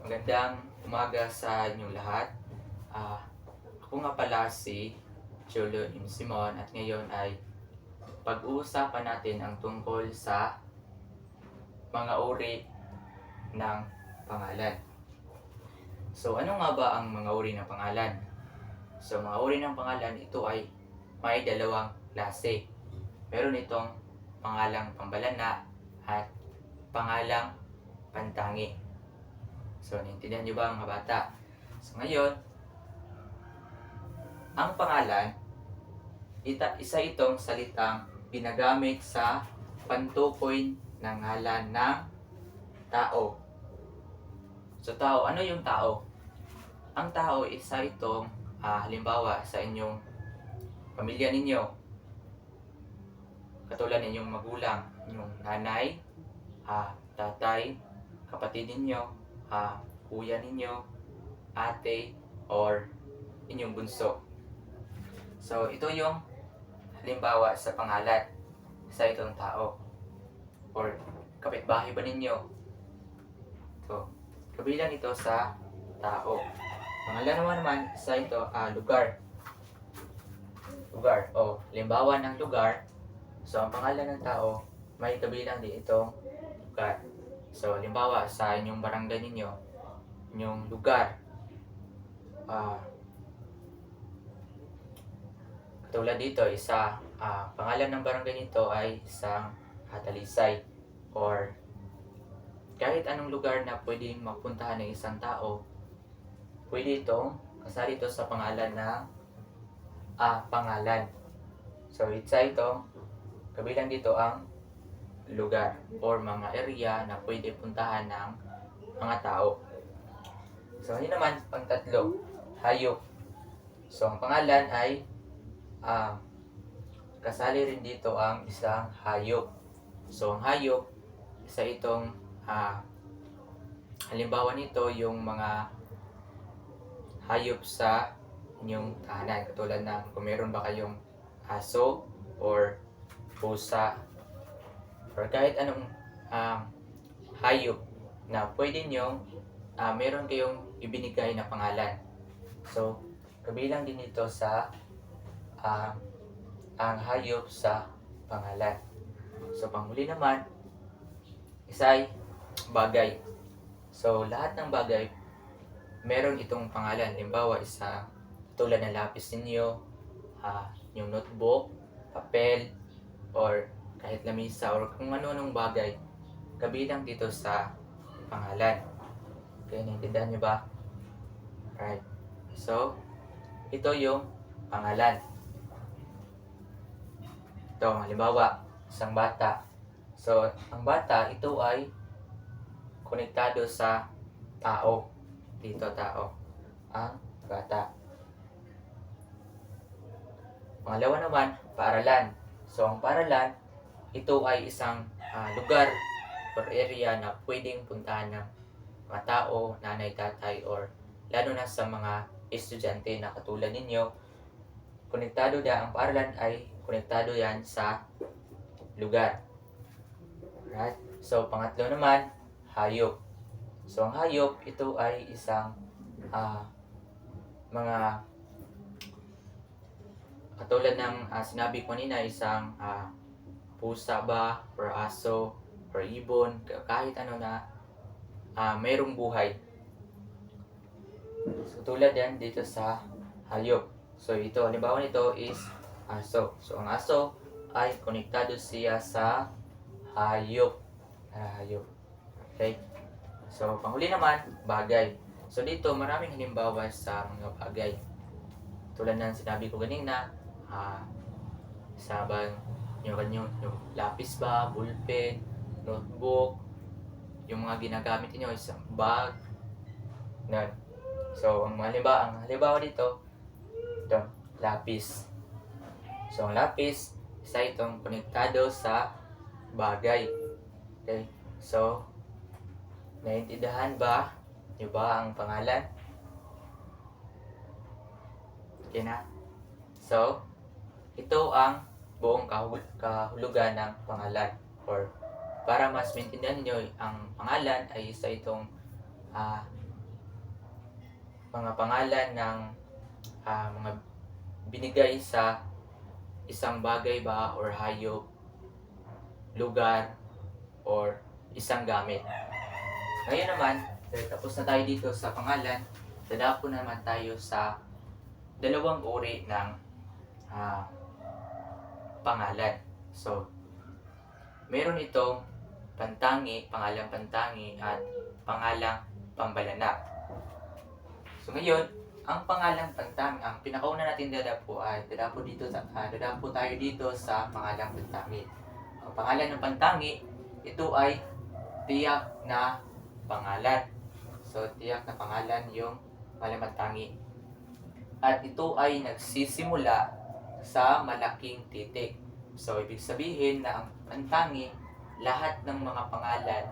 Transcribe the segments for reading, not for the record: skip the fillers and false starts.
Magandang umaga sa inyong lahat. Ako nga pala si Julio M. Simon at ngayon ay pag-uusapan natin ang tungkol sa mga uri ng pangalan. So ano nga ba ang mga uri ng pangalan? So mga uri ng pangalan, ito ay may dalawang klase. Meron itong pangalang pambalana at pangalang pantangi. So, naintindihan niyo ba mga bata? So, ngayon, ang pangalan, isa itong salitang ginagamit sa pantukoy ng ngalan ng tao. So, tao, ano yung tao? Ang tao, isa itong, halimbawa, sa inyong pamilya ninyo. Katulad ninyong magulang, inyong nanay, tatay, kapatid ninyo, kuya ninyo, ate, or inyong bunso. So, ito yung halimbawa sa pangalan sa itong tao. Or kapitbahay ba ninyo? So, kabilang ito sa tao. Pangalawa naman sa ito, lugar. Lugar, o halimbawa ng lugar. So, ang pangalan ng tao, may kabilang din itong lugar. So, halimbawa sa inyong barangay ninyo, inyong lugar. Katulad dito, pangalan ng barangay nito ay isang Talisay. Or kahit anong lugar na pwedeng mapuntahan ng isang tao, pwede itong kasali ito sa pangalan ng pangalan. So, kabilang dito ang lugar or mga area na pwede puntahan ng mga tao. So, yun naman, pangtatlo, hayop. So, ang pangalan ay kasali rin dito ang isang hayop. So, ang hayop, isa itong halimbawa nito yung mga hayop sa inyong tahanan. Katulad ng kung meron ba kayong aso or pusa or kahit anong hayop na pwede nyo meron kayong ibinigay na pangalan. So, kabilang din ito sa ang hayop sa pangalan. So, panghuli naman, isa ay bagay. So, lahat ng bagay, meron itong pangalan. Halimbawa, tulad ng lapis ninyo, yung notebook, papel, or kahit lamisa, or kung ano-anong bagay, kabilang dito sa pangalan. Okay, naintindihan niyo ba? Alright. So, ito yung pangalan. Ito, halimbawa, isang bata. So, ang bata, ito ay konektado sa tao. Dito, tao. Ang bata. Pangalawa naman, paaralan. So, ang paaralan, ito ay isang lugar or area na pwedeng puntahan ng mga tao, nanay, tatay, or lalo na sa mga estudyante na katulad ninyo. Konektado ang paaralan ay konektado yan sa lugar. Right? So, pangatlo naman, hayop. So, ang hayop, ito ay isang mga katulad ng sinabi ko kanina, isang pusa ba, or aso, or ibon, kahit ano na mayroong buhay. So, tulad yan dito sa hayop. So, ito, halimbawa nito is aso. So, ang aso ay konektado siya sa hayop. Hayop. Okay? So, panghuli naman, bagay. So, dito, maraming halimbawa sa mga bagay. Tulad ng sinabi ko kanina, yung lapis ba, ballpen, notebook, yung mga ginagamit niyo is bag, nun. So, ang halimbawa dito, ito, lapis. So, ang lapis, isa itong konektado sa bagay. Okay? So, naiintindihan ba niyo ba ang pangalan? Okay na? So, ito ang buong kahulugan ng pangalan. Or para mas maintindihan niyo ang pangalan ay isa itong mga pangalan ng mga binigay sa isang bagay ba or hayop, lugar, or isang gamit. Ngayon naman, dahil tapos na tayo dito sa pangalan, dadako naman tayo sa dalawang uri ng pangalan. So, meron itong pantangi, pangalang pantangi, at pangalang pambalana. So ngayon, ang pangalang pantangi, ang pinakauna natin dadapo ay dadapo tayo dito sa pangalang pantangi. Ang pangalan ng pantangi, ito ay tiyak na pangalan. So tiyak na pangalan yung pangalang pantangi. At ito ay nagsisimula sa malaking titik. So ibig sabihin na ang pantangi, lahat ng mga pangalan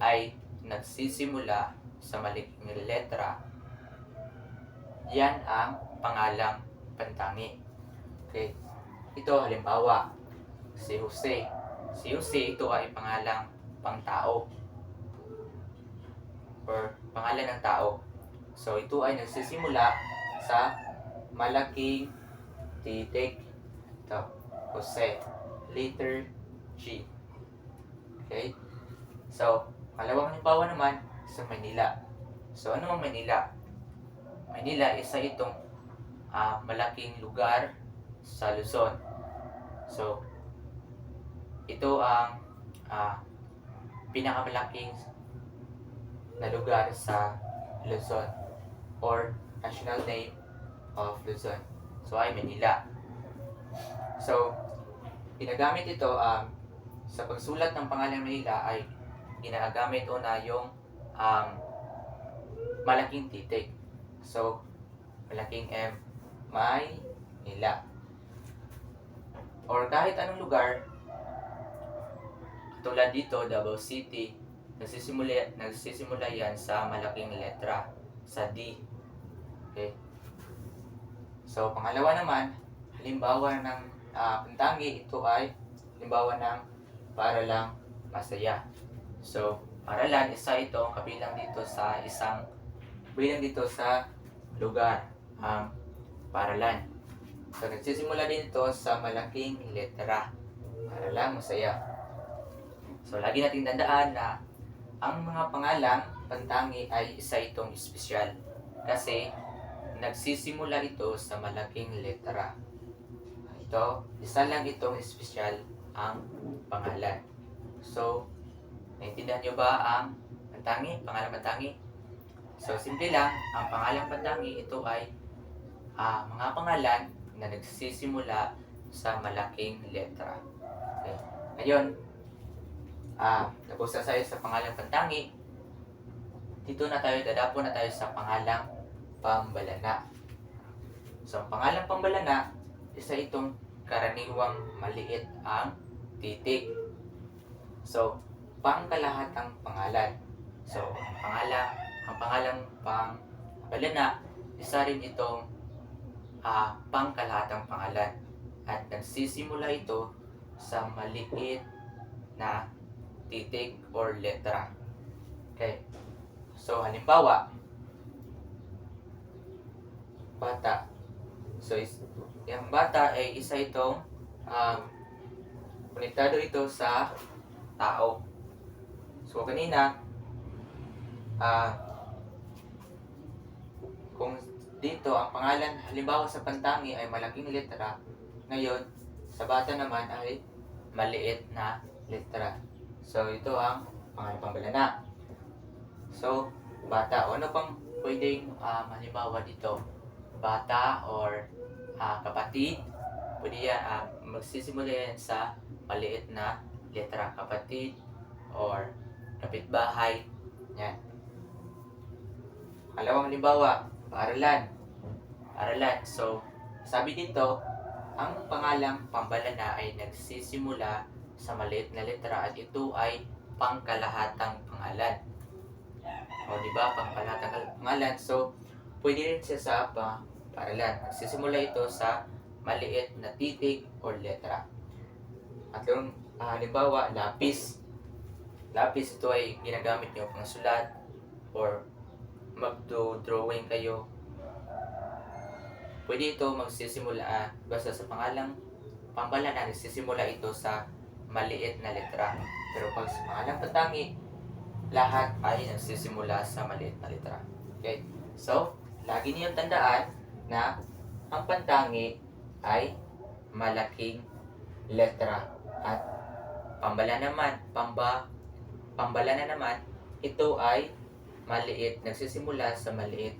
ay nagsisimula sa malaking letra. Yan ang pangalang pantangi. Okay. Ito halimbawa, si Jose. Si Jose, ito ay pangalang pangtao or pangalan ng tao. So ito ay nagsisimula sa malaking titik. Ito, Jose. Letter G. Okay? So, kalawang halimbawa naman sa Manila. So, ano ang Manila? Manila, isa itong malaking lugar sa Luzon. So, ito ang pinakamalaking na lugar sa Luzon or national name of Luzon. So, ay Manila. So, ginagamit ito sa pagsulat ng pangalan Manila ay ginagamit una yung malaking titik. So, malaking M, Maynila. Or kahit anong lugar, tulad dito, Davao City, nagsisimula yan sa malaking letra, sa D. Okay? So, pangalawa naman, halimbawa ng pantangi, ito ay halimbawa ng para lang masaya. So, paralan, isa itong kabilang dito sa lugar, paralan. So, nagsisimula din ito sa malaking letra, para lang masaya. So, lagi natin tandaan na ang mga pangalang pantangi ay isa itong espesyal kasi nagsisimula ito sa malaking letra. Ito, isa lang itong espesyal ang pangalan. So, naintindihan nyo ba ang pantangi, pangalang pantangi? So, simple lang, ang pangalang pantangi, ito ay mga pangalan na nagsisimula sa malaking letra. Okay. Ngayon, tapos na tayo sa pangalang pantangi, dito dadapo na tayo sa pangalang pambalana. So, ang pangalang pambalana, isa itong karaniwang maliit ang titik. So, pangkalahatang pangalan. So, ang pangalang pambalana, isa rin itong pangkalahatang pangalan. At nagsisimula ito sa maliit na titik or letra. Okay. So, halimbawa, bata. So, yung bata ay isa itong konektado ito sa tao. So, kanina, kung dito, ang pangalan, halimbawa sa pantangi ay malaking letra, ngayon, sa bata naman ay maliit na letra. So, ito ang pangalan pambalana. So, bata. O ano pang pwedeng halimbawa dito? Bata or kapatid. Pwede yan, magsisimula yan sa maliit na letra. Kapatid or kapitbahay. Yan. Kalawang halimbawa, paaralan. Paaralan. So, sabi dito, ang pangalang pambalana ay nagsisimula sa maliit na letra at ito ay pangkalahatang pangalan. O, di ba? Pangkalahatang pangalan. So, pwede rin siya sa paaralan. Nagsisimula ito sa maliit na titik o letra. At yung halimbawa, lapis. Lapis, ito ay ginagamit nyo pang sulat or magdo-drawing kayo pwede ito magsisimula, basta sa pambala na nagsisimula ito sa maliit na letra. Pero pag sa pangalang patangi, lahat ay nagsisimula sa maliit na letra. Okay? So, lagi niyong tandaan na ang pantangi ay malaking letra. At pambala na naman, ito ay maliit, nagsisimula sa maliit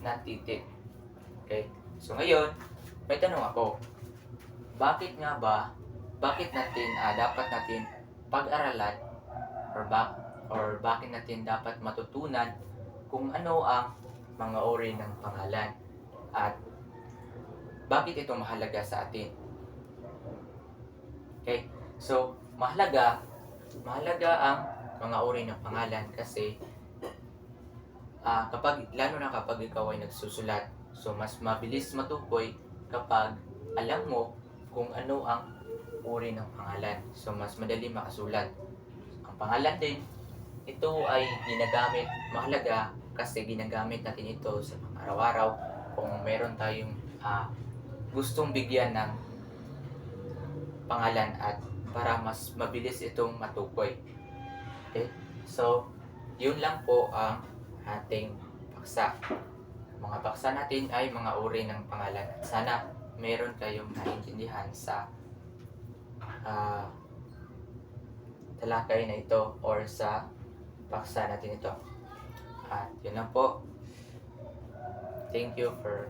na titik. Okay? So ngayon, may tanong ako. Bakit dapat natin pag-aralan or bakit natin dapat matutunan kung ano ang mga uri ng pangalan at bakit ito mahalaga sa atin? Okay? So, mahalaga ang mga uri ng pangalan kasi lalo na kapag ikaw ay nagsusulat, so mas mabilis matukoy kapag alam mo kung ano ang uri ng pangalan. So, mas madali makasulat. Ang pangalan din, ito ay mahalaga kasi ginagamit natin ito sa araw-araw kung meron tayong gustong bigyan ng pangalan at para mas mabilis itong matukoy. Okay? So, yun lang po ang ating paksa. Mga paksa natin ay mga uri ng pangalan. Sana meron kayong naintindihan sa talakay na ito or sa paksa natin ito. At yun lang po. Thank you for